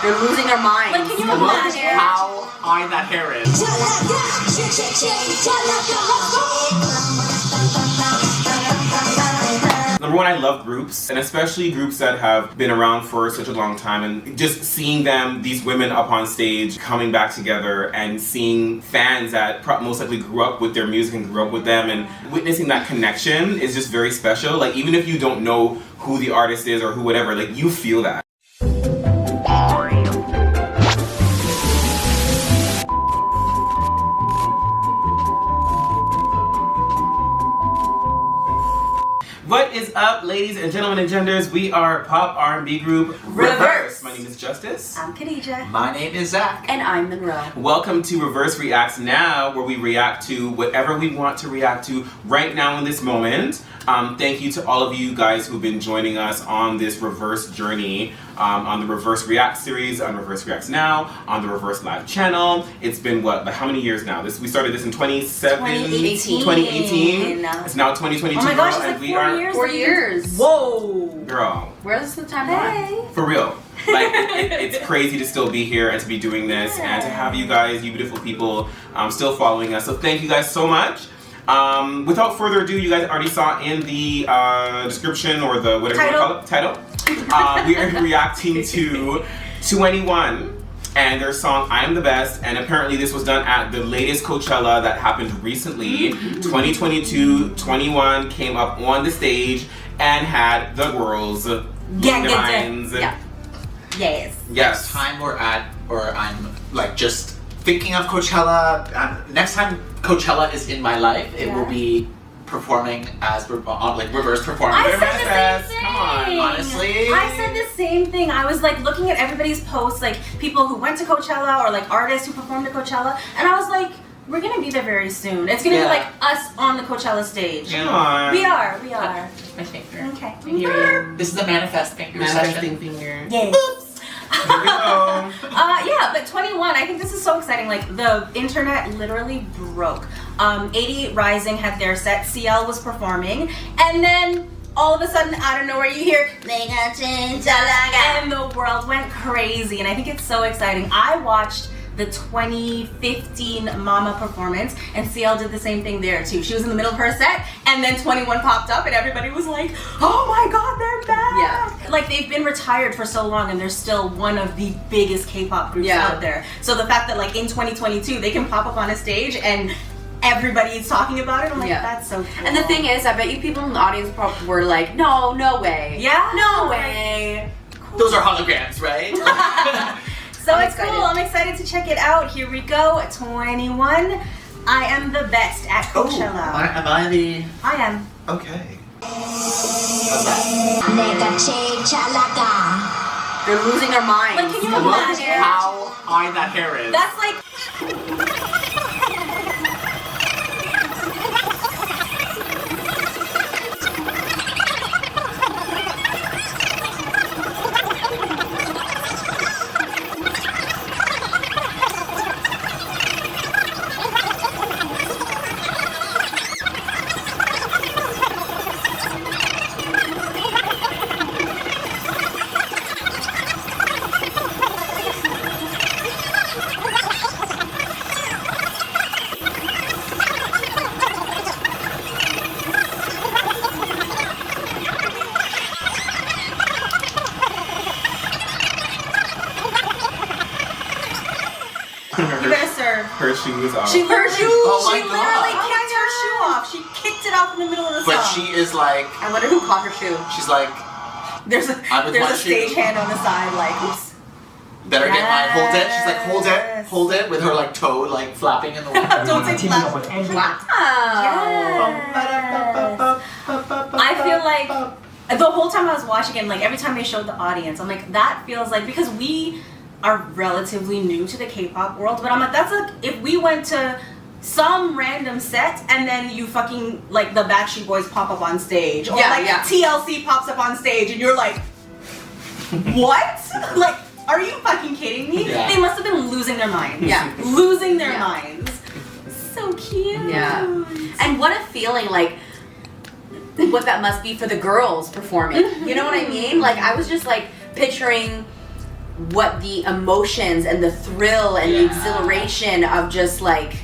They're losing their minds. Like, can you imagine how high that hair is? Number one, I love groups, and especially groups that have been around for such a long time, and just seeing them, these women up on stage, coming back together, and seeing fans that most likely grew up with their music and grew up with them, and witnessing that connection is just very special. Like, even if you don't know who the artist is or who whatever, like, you feel that. What is up, ladies and gentlemen and genders? We are pop R&B group rIVerse. My name is Justice. I'm Khadija. My name is Zach. And I'm Monroe. Welcome to rIVerse Reacts Now, where we react to whatever we want to react to right now in this moment. Thank you to all of you guys who've been joining us on this rIVerse journey, on the rIVerse React series, on rIVerse Reacts Now, on the rIVerse Live channel. It's been what, like how many years now? We started this in 2018. It's now 2022. Oh my gosh, it's and like we 4 years. 4 years. Whoa. Girl. Where's the time gone? For real. Like, it's crazy to still be here and to be doing this and to have you guys, you beautiful people, still following us. So thank you guys so much. Without further ado, you guys already saw in the description or the whatever you call it, title. We are reacting to 21 and their song I Am the Best, and apparently this was done at the latest Coachella that happened recently. 2022, 21 came up on the stage and had the girls minds. Yeah. Yes. Yes. Next time I'm like just thinking of Coachella. Next time Coachella is in my life, it will be performing as rIVerse performing. I said the same thing. Come on, honestly. I said the same thing. I was like looking at everybody's posts, like people who went to Coachella or like artists who performed at Coachella, and I was like, we're gonna be there very soon. It's gonna be like us on the Coachella stage. Come on. We are. My finger. Okay. This is the manifest finger Manifesting session. finger. Yes. Here we go. Yeah, but 21, I think this is so exciting. Like, the internet literally broke. 88 Rising had their set, CL was performing, and then all of a sudden, out of nowhere, you hear, and the world went crazy, and I think it's so exciting. I watched the 2015 Mama performance, and CL did the same thing there too. She was in the middle of her set, and then 21 popped up, and everybody was like, oh my god, they're back! Yeah. Like, they've been retired for so long, and they're still one of the biggest K-pop groups out there. So the fact that like in 2022, they can pop up on a stage, and everybody's talking about it, I'm like, that's so cool. And the thing is, I bet you people in the audience probably were like, no way. Yeah? No way. Cool. Those are holograms, right? So it's cool. I'm excited to check it out. Here we go. 21. I Am the Best at Coachella. Am I the... I am. Okay. How's that? They're losing their minds. Like, can you imagine how high that hair is? That's like... You better serve. Her shoes off. She literally kicked her shoe off. She kicked it off in the middle of the song. But she is like... I wonder who caught her shoe. She's like... There's a stage hand on the side, like, oops. Better get mine. Hold it. She's like, hold it, with her like toe like flapping in the wind. Don't say flap. Wow. I feel like the whole time I was watching it, like every time they showed the audience, I'm like, that feels like, because we are relatively new to the K-pop world, but I'm like, that's like if we went to some random set and then you fucking like the Backstreet Boys pop up on stage, or TLC pops up on stage and you're like, what? Like, are you fucking kidding me? Yeah. They must have been losing their minds. Yeah. Losing their minds. So cute. Yeah. And what a feeling, like, what that must be for the girls performing. You know what I mean? Like, I was just like picturing what the emotions and the thrill and the exhilaration of just like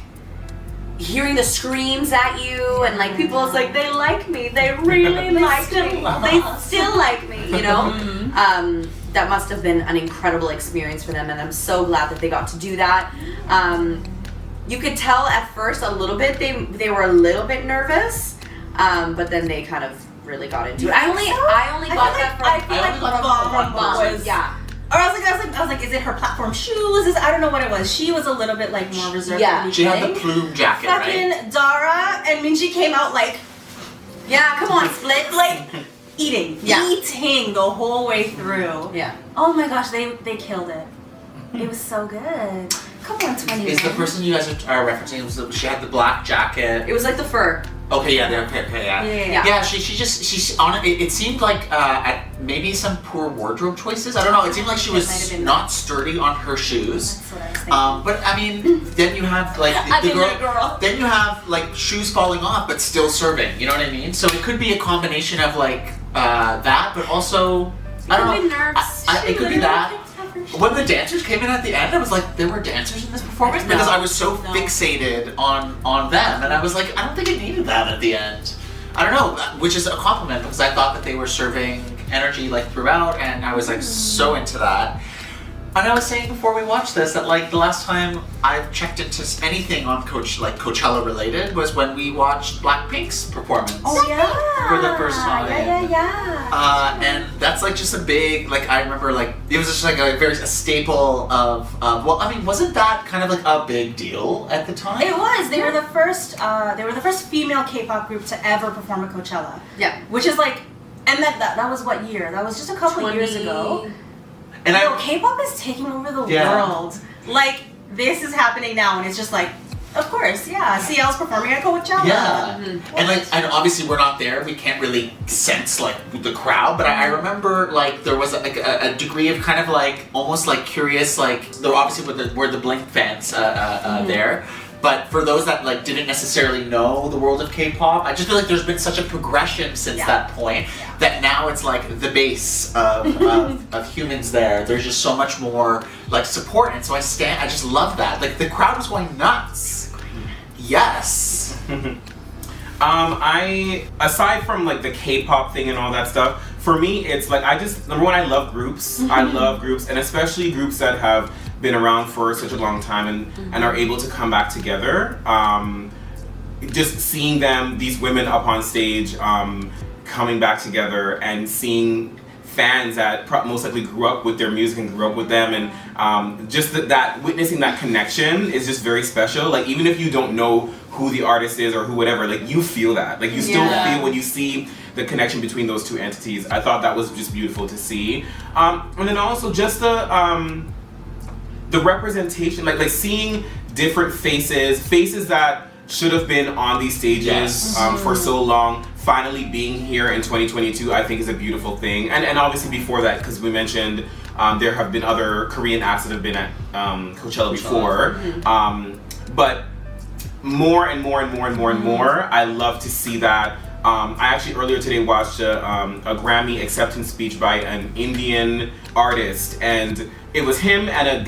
hearing the screams at you and like people, it's like they like me, they really like me, they still like me, you know. That must have been an incredible experience for them, and I'm so glad that they got to do that. You could tell at first a little bit they were a little bit nervous, but then they kind of really got into it. I only got that from Bom. Yeah. Or I was like, is it her platform shoes? I don't know what it was. She was a little bit like more reserved. Yeah. She had the plume jacket, Fucking right? Dara and Minzy came out like, Yeah, come on, split. like eating the whole way through. Yeah. Oh my gosh, they killed it. It was so good. Come on, 20. Is the person you guys are referencing? She had the black jacket. It was like the fur. Okay, yeah, yeah. Yeah, she's on it. It seemed like at maybe some poor wardrobe choices. I don't know. It seemed like she was not sturdy on her shoes. That's what I was thinking. But I mean, then you have like the girl. Then you have like shoes falling off, but still serving. You know what I mean? So it could be a combination of like that, but also I don't know. It could be that. When the dancers came in at the end, I was like, there were dancers in this performance? Because I was so fixated on them, and I was like, I don't think it needed that at the end. I don't know, which is a compliment because I thought that they were serving energy like throughout, and I was like so into that. And I was saying before we watched this that like the last time I've checked into anything on Coachella related was when we watched Blackpink's performance. Oh yeah. For the first time. Yeah. And that's like just a big, like I remember like, it was just like a staple of, well I mean wasn't that kind of like a big deal at the time? It was. They were the first female K-pop group to ever perform at Coachella. Yeah. Which is like, and that was what year? That was just a couple years ago. And K-pop is taking over the world. Like, this is happening now, and it's just like, of course, yeah. CL's performing at Coachella. Yeah. And like, and obviously we're not there. We can't really sense like the crowd. But I remember like there was a degree of kind of like almost like curious, like though obviously were the Blink fans there. But for those that like didn't necessarily know the world of K-pop, I just feel like there's been such a progression since that point that now it's like the base of humans there. There's just so much more like support, and so I just love that. Like the crowd was going nuts. Yes. I aside from like the K-pop thing and all that stuff, for me it's like number one, I love groups. I love groups, and especially groups that have been around for such a long time and are able to come back together. Just seeing these women up on stage, coming back together and seeing fans that most likely grew up with their music and grew up with them, and just that witnessing that connection is just very special. Like even if you don't know who the artist is or who whatever, like you feel that. Like you still feel when you see the connection between those two entities. I thought that was just beautiful to see. And then also just the representation, like seeing different faces that should have been on these stages for so long, finally being here in 2022, I think is a beautiful thing. And obviously before that, because we mentioned there have been other Korean acts that have been at Coachella before. But more and more, I love to see that. I actually earlier today watched a Grammy acceptance speech by an Indian artist, and it was him and a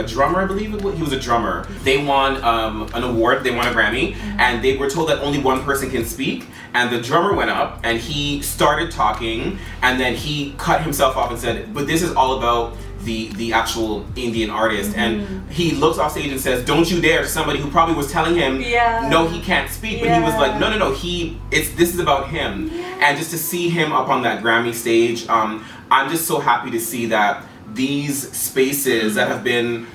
drummer, I believe he was a drummer. They won an award, they won a Grammy, and they were told that only one person can speak, and the drummer went up and he started talking, and then he cut himself off and said, but this is all about the actual Indian artist, and he looks off stage and says, don't you dare, to somebody who probably was telling him no, he can't speak, but he was like, no, this is about him. And just to see him up on that Grammy stage, I'm just so happy to see that these spaces that have been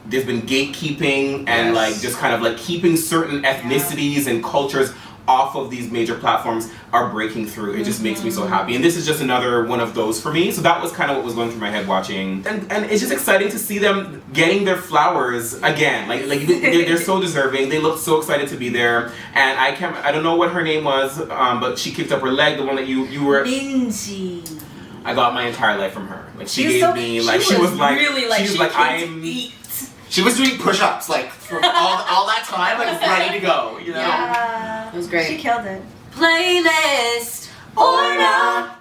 there's been gatekeeping and like just kind of like keeping certain ethnicities and cultures off of these major platforms are breaking through. It just makes me so happy, and this is just another one of those for me. So that was kind of what was going through my head watching, and it's just exciting to see them getting their flowers again. Like they're so deserving. They look so excited to be there, and I don't know what her name was, but she kicked up her leg. The one that you were. Minzy. I got my entire life from her. Like she gave me like she was like I'm. She was doing push-ups like for all that time, like ready to go. You know. Yeah. It was great. She killed it. Playlist or not.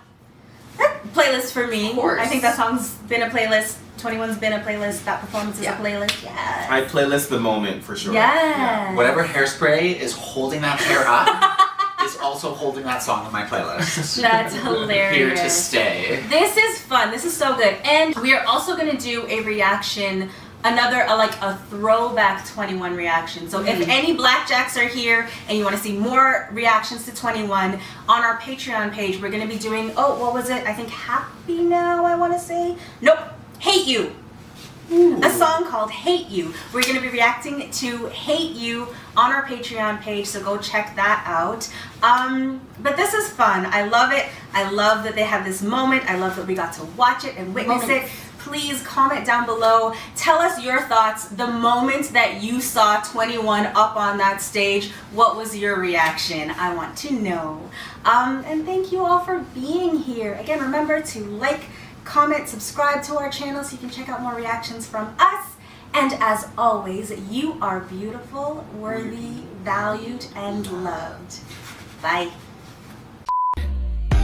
Playlist for me. Of course. I think that song's been a playlist. 21's been a playlist. That performance is Yeah. a playlist. Yeah. I playlist the moment for sure. Yeah. Whatever hairspray is holding that hair up is also holding that song on my playlist. That's hilarious. Here to stay. This is fun. This is so good. And we are also going to do a reaction, another like a throwback 21 reaction. So if any Blackjacks are here and you want to see more reactions to 21, on our Patreon page, we're going to be doing, oh, what was it? I think Happy Now, I want to say. Nope. Hate You. A song called Hate You. We're going to be reacting to Hate You on our Patreon page, so go check that out. But this is fun. I love it. I love that they have this moment. I love that we got to watch it and witness it. Please comment down below. Tell us your thoughts. The moment that you saw 21 up on that stage, what was your reaction? I want to know. And thank you all for being here. Again, remember to like, comment, subscribe to our channel so you can check out more reactions from us. And as always, you are beautiful, worthy, valued, and loved. Bye.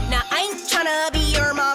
Now I ain't tryna be your mom.